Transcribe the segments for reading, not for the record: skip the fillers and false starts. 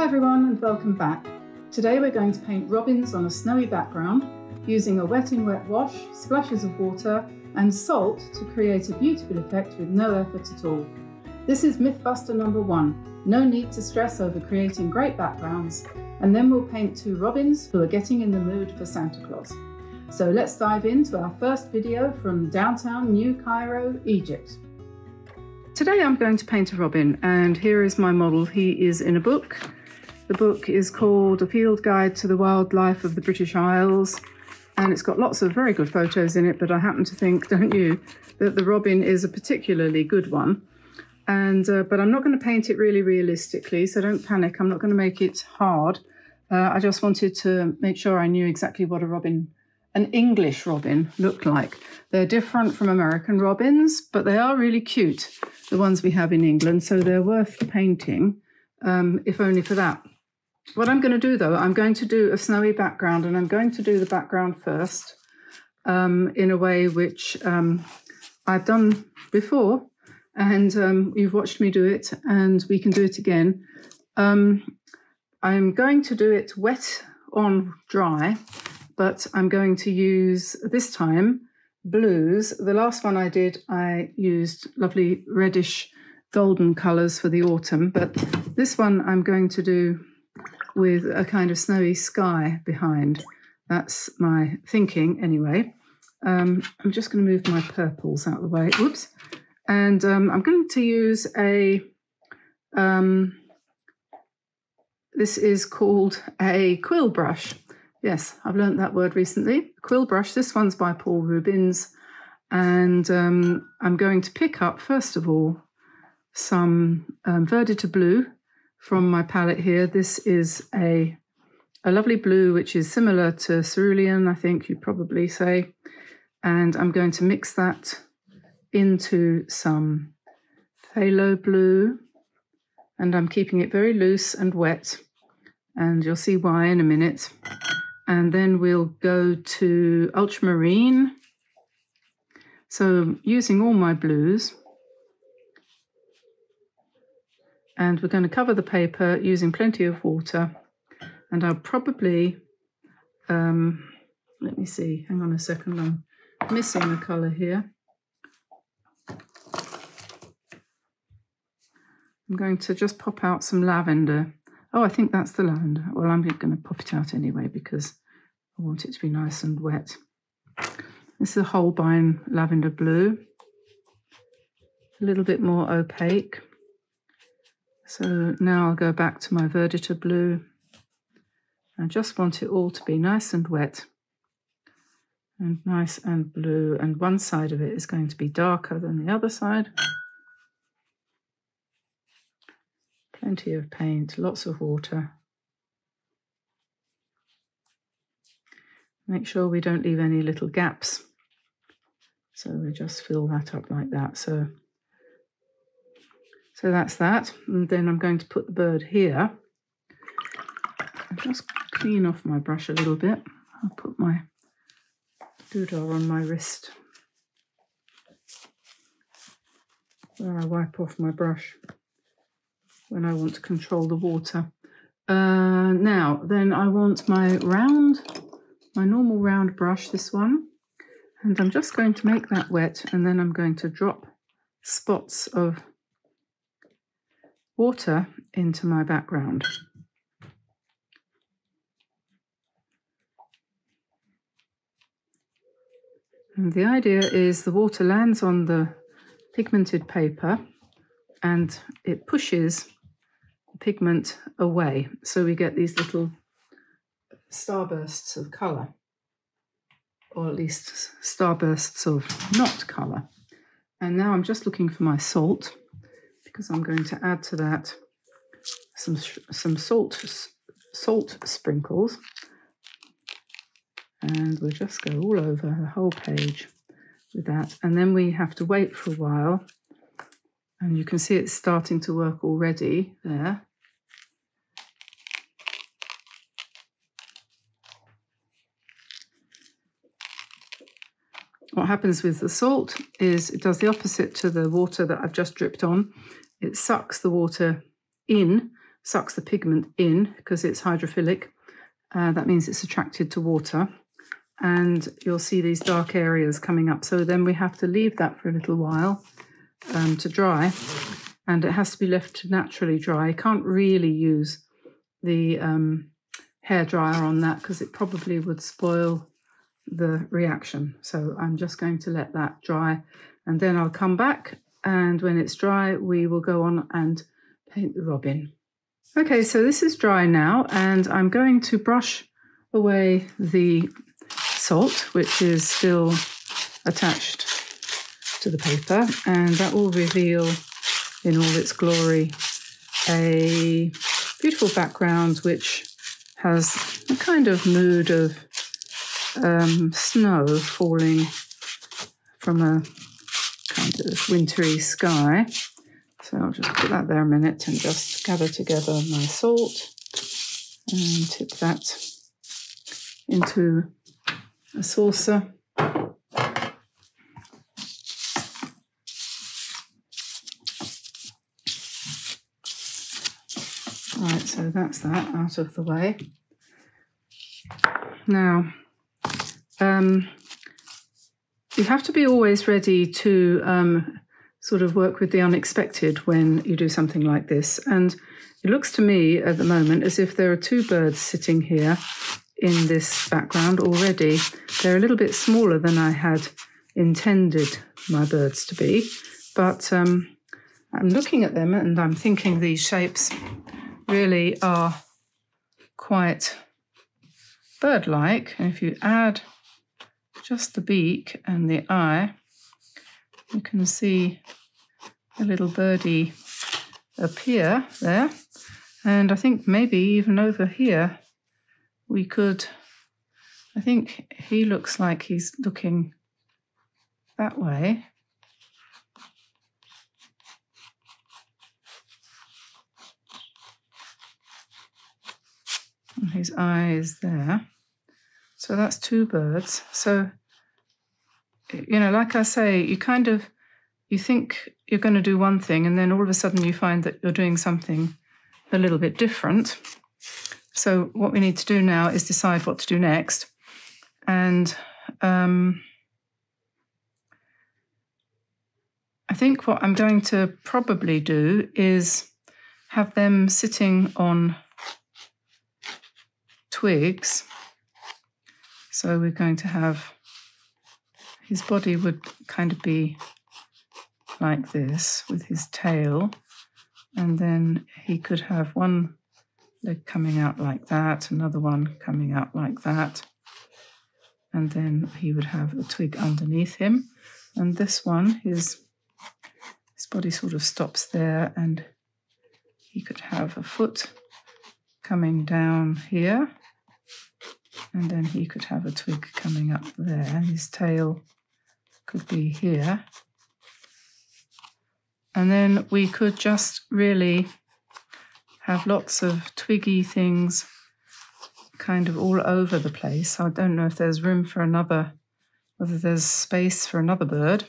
Hi everyone and welcome back. Today we're going to paint robins on a snowy background using a wet in wet wash, splashes of water and salt to create a beautiful effect with no effort at all. This is Mythbuster number 1. No need to stress over creating great backgrounds, and then we'll paint 2 robins who are getting in the mood for Santa Claus. So let's dive into our first video from downtown New Cairo, Egypt. Today I'm going to paint a robin, and here is my model. He is in a book. The book is called A Field Guide to the Wildlife of the British Isles, and it's got lots of very good photos in it, but I happen to think, don't you, that the robin is a particularly good one. And but I'm not going to paint it really realistically, so don't panic. I'm not going to make it hard. I just wanted to make sure I knew exactly what an English robin looked like. They're different from American robins, but they are really cute, the ones we have in England, so they're worth painting, if only for that. What I'm going to do, though, I'm going to do a snowy background, and I'm going to do the background first in a way which I've done before, and you've watched me do it, and we can do it again. I'm going to do it wet on dry, but I'm going to use, this time, blues. The last one I did, I used lovely reddish golden colours for the autumn, but this one I'm going to do with a kind of snowy sky behind. That's my thinking anyway. I'm just going to move my purples out of the way. Whoops. And I'm going to use a, this is called a quill brush. Yes, I've learnt that word recently. Quill brush. This one's by Paul Rubens. And I'm going to pick up, first of all, some Verdita blue from my palette here. This is a lovely blue, which is similar to cerulean, I think you'd probably say. And I'm going to mix that into some phthalo blue. And I'm keeping it very loose and wet. And you'll see why in a minute. And then we'll go to ultramarine. So using all my blues. And we're going to cover the paper using plenty of water. And I'll probably, let me see, hang on a second, I'm missing a colour here. I'm going to just pop out some lavender. Oh, I think that's the lavender. Well, I'm going to pop it out anyway because I want it to be nice and wet. This is a Holbein lavender blue. A little bit more opaque. So now I'll go back to my Verdita blue. I just want it all to be nice and wet and nice and blue, and one side of it is going to be darker than the other side. Plenty of paint, lots of water. Make sure we don't leave any little gaps. So we just fill that up like that. So that's that. And then I'm going to put the bird here. I'll just clean off my brush a little bit. I'll put my doodah on my wrist where I wipe off my brush when I want to control the water. Now, then I want my normal round brush, this one. And I'm just going to make that wet, and then I'm going to drop spots of water into my background. And the idea is the water lands on the pigmented paper and it pushes the pigment away. So we get these little starbursts of colour, or at least starbursts of not colour. And now I'm just looking for my salt, because I'm going to add to that some salt sprinkles. And we'll just go all over the whole page with that. And then we have to wait for a while. And you can see it's starting to work already there. What happens with the salt is it does the opposite to the water that I've just dripped on. It sucks the water in sucks the pigment in because it's hydrophilic. That means it's attracted to water. And you'll see these dark areas coming up. So then we have to leave that for a little while to dry. And it has to be left to naturally dry. You can't really use the hairdryer on that because it probably would spoil the reaction. So I'm just going to let that dry, and then I'll come back, and when it's dry we will go on and paint the robin. Okay, so this is dry now, and I'm going to brush away the salt which is still attached to the paper, and that will reveal in all its glory a beautiful background which has a kind of mood of snow falling from a kind of wintry sky. So I'll just put that there a minute and just gather together my salt and tip that into a saucer. Right, so that's that out of the way. Now, you have to be always ready to sort of work with the unexpected when you do something like this. And it looks to me at the moment as if there are two birds sitting here in this background already. They're a little bit smaller than I had intended my birds to be, but I'm looking at them and I'm thinking these shapes really are quite bird-like. And if you add just the beak and the eye, you can see a little birdie appear there. And I think maybe even over here we could, I think he looks like he's looking that way. And his eye is there. So that's two birds. So, you know, like I say, you think you're going to do one thing and then all of a sudden you find that you're doing something a little bit different. So what we need to do now is decide what to do next. And I think what I'm going to probably do is have them sitting on twigs. So we're going to have, his body would kind of be like this with his tail, and then he could have one leg coming out like that, another one coming out like that, and then he would have a twig underneath him, and this one, his body sort of stops there, and he could have a foot coming down here, and then he could have a twig coming up there. His tail could be here. And then we could just really have lots of twiggy things kind of all over the place. I don't know if there's room for another, whether there's space for another bird.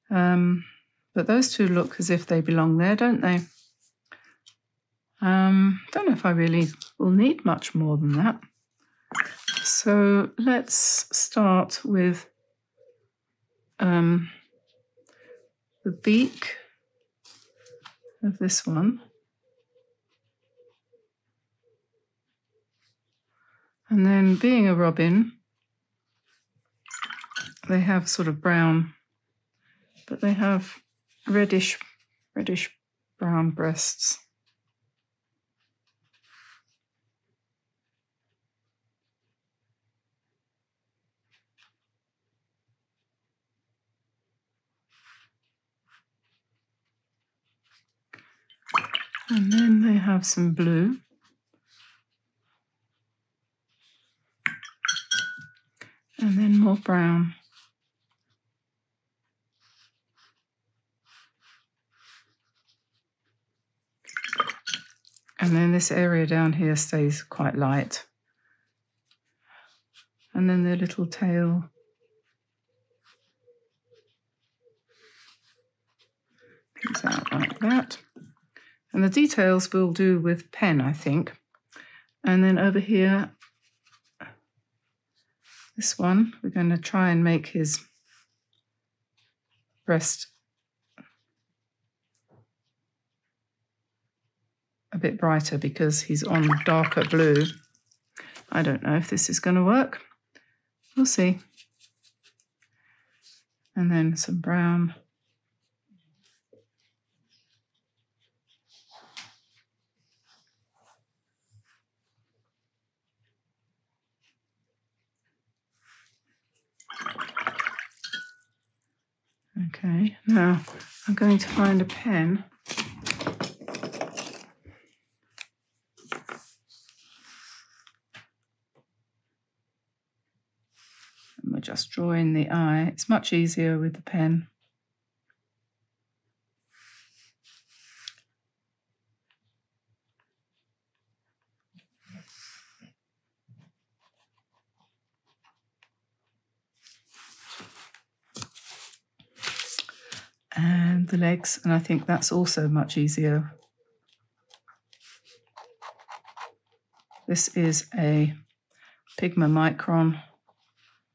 But those two look as if they belong there, don't they? Don't know if I really will need much more than that. So let's start with the beak of this one. And then, being a robin, they have sort of brown, but they have reddish brown breasts. And then they have some blue. And then more brown. And then this area down here stays quite light. And then their little tail. Comes out like that. And the details we'll do with pen, I think. And then over here, this one, we're going to try and make his breast a bit brighter because he's on darker blue. I don't know if this is going to work. We'll see. And then some brown. Okay, now I'm going to find a pen. And we're just drawing the eye. It's much easier with the pen. And the legs, and I think that's also much easier. This is a Pigma Micron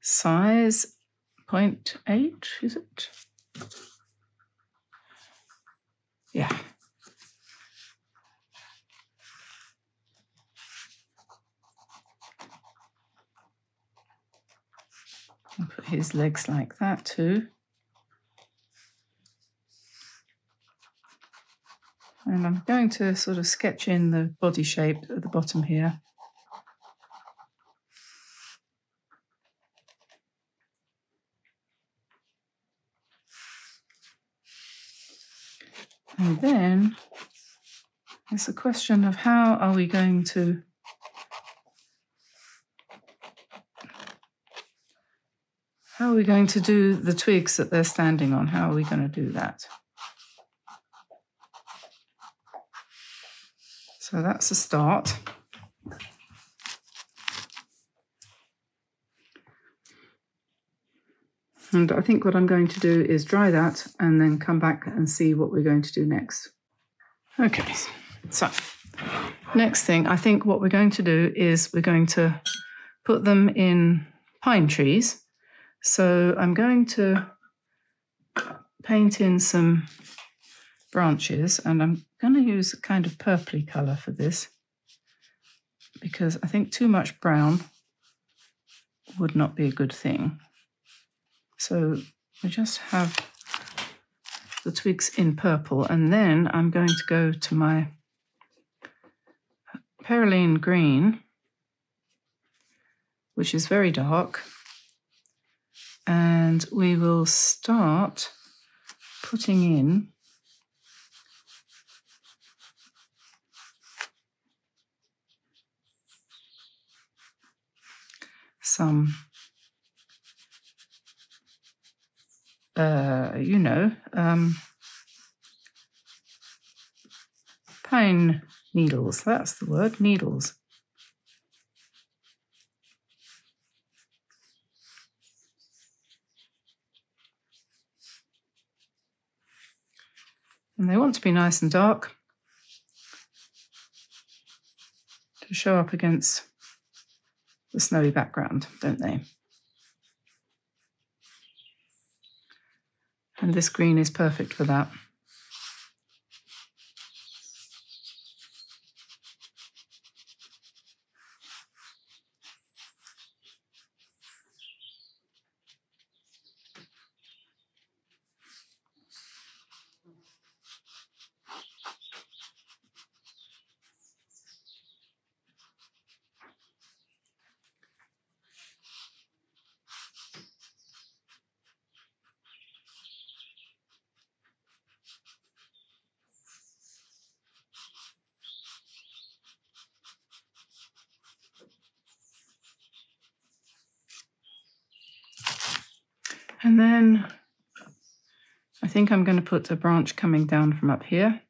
size 0.8, is it? Yeah. I'll put his legs like that too. And I'm going to sort of sketch in the body shape at the bottom here. And then it's a question of how are we going to do the twigs that they're standing on? How are we going to do that? So that's a start. And I think what I'm going to do is dry that and then come back and see what we're going to do next. Okay, so next thing, I think what we're going to do is we're going to put them in pine trees. So I'm going to paint in some branches, and I'm going to use a kind of purpley colour for this because I think too much brown would not be a good thing. So we just have the twigs in purple, and then I'm going to go to my Perylene green, which is very dark, and we will start putting in some, pine needles. That's the word, needles. And they want to be nice and dark to show up against the snowy background, don't they? And this green is perfect for that. And then I think I'm going to put a branch coming down from up here.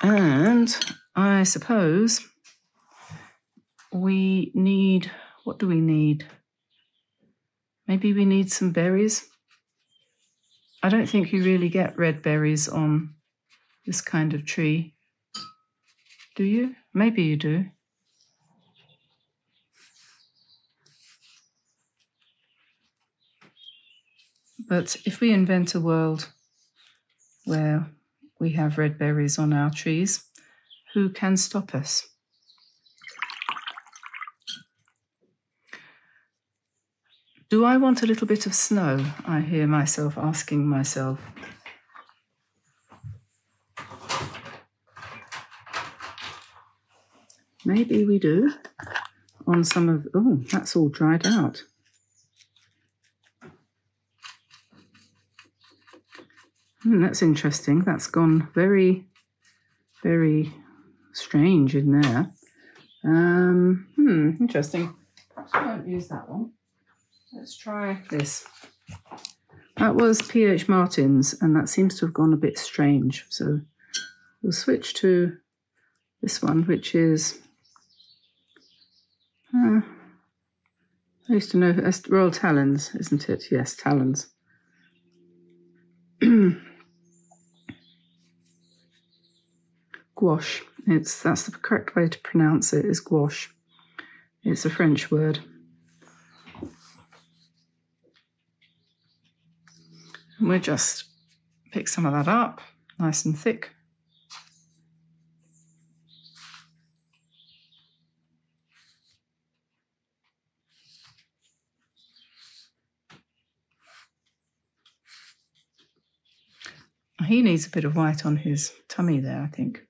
And I suppose we need, what do we need? Maybe we need some berries. I don't think you really get red berries on this kind of tree. Do you? Maybe you do. But if we invent a world where we have red berries on our trees, who can stop us? Do I want a little bit of snow? I hear myself asking myself. Maybe we do on some of, oh, that's all dried out. That's interesting. That's gone very, very strange in there. Interesting. Perhaps I won't use that one. Let's try this. That was P.H. Martin's, and that seems to have gone a bit strange. So we'll switch to this one, which is, I used to know, that's Royal Talons, isn't it? Yes, Talons. Gouache. That's the correct way to pronounce it, is gouache. It's a French word. And we'll just pick some of that up, nice and thick. He needs a bit of white on his tummy there, I think.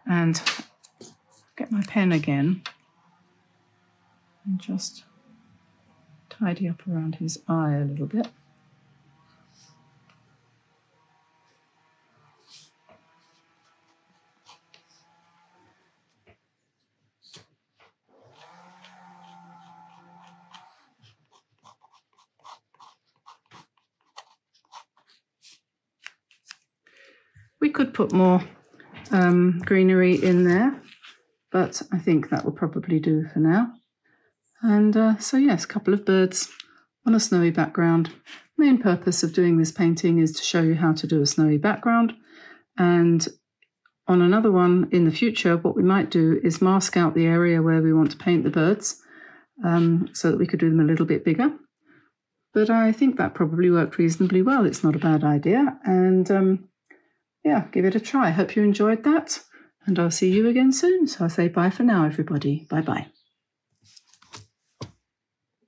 And get my pen again and just tidy up around his eye a little bit. We could put more greenery in there, but I think that will probably do for now. And so yes, a couple of birds on a snowy background. Main purpose of doing this painting is to show you how to do a snowy background, and on another one in the future what we might do is mask out the area where we want to paint the birds, so that we could do them a little bit bigger. But I think that probably worked reasonably well. It's not a bad idea, and yeah, give it a try. Hope you enjoyed that, and I'll see you again soon. So I say bye for now, everybody. Bye-bye.